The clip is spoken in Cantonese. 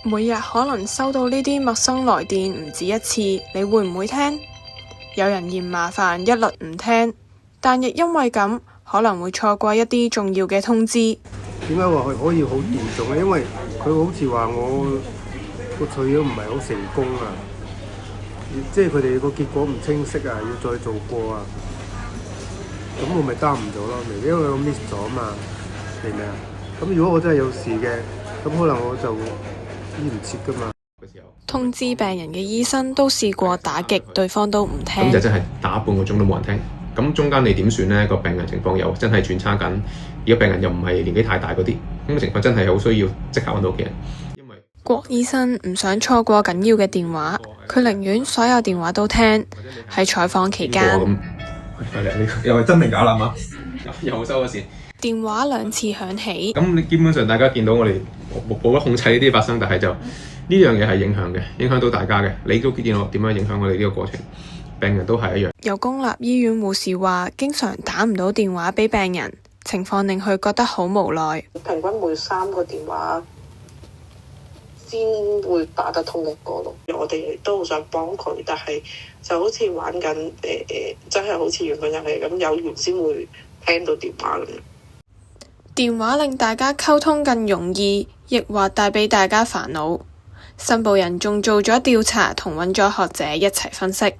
每日可能收到呢啲陌生來電唔止一次，你會唔會聽？有人嫌麻煩一律唔聽，但亦因為咁可能會錯過一啲重要嘅通知。點解話佢可以好嚴重咧？因為佢好似話我個取咗唔係好成功啊，即係佢哋個結果唔清晰啊，要再做過啊，咁我咪擔唔咗咯，因為我 miss 咗嘛，明唔明啊？咁如果我真係有事嘅，咁可能我就醫唔切噶嘛。通知病人嘅醫生都試過打極，對方都唔聽。咁就真係打半個鐘都冇人聽。咁中間你點算呢？個病人情況又真係轉差緊，而個病人又唔係年紀太大嗰啲，咁嘅情況真係好需要即刻揾到屋企人。因為郭醫生唔想錯過緊要嘅電話，佢寧願所有電話都聽。喺採訪期間，又係真定假啦嘛？又收咗線。電話2次響起。咁你基本上大家見到我哋冇得控制呢啲發生，但係就呢樣嘢係影響嘅，影響到大家嘅。你都見到點樣影響我哋呢個過程，病人都係一樣。有公立醫院護士話，經常打唔到電話俾病人，情況令佢覺得好無奈。平均每3個電話先會打得通一個咯。我哋都好想幫佢，但係就好似玩緊真係好似原本遊戲咁，有緣先會聽到電話咁樣。電話令大家溝通更容易，亦或帶俾大家煩惱。申報人仲做咗調查，同揾咗學者一齊分析。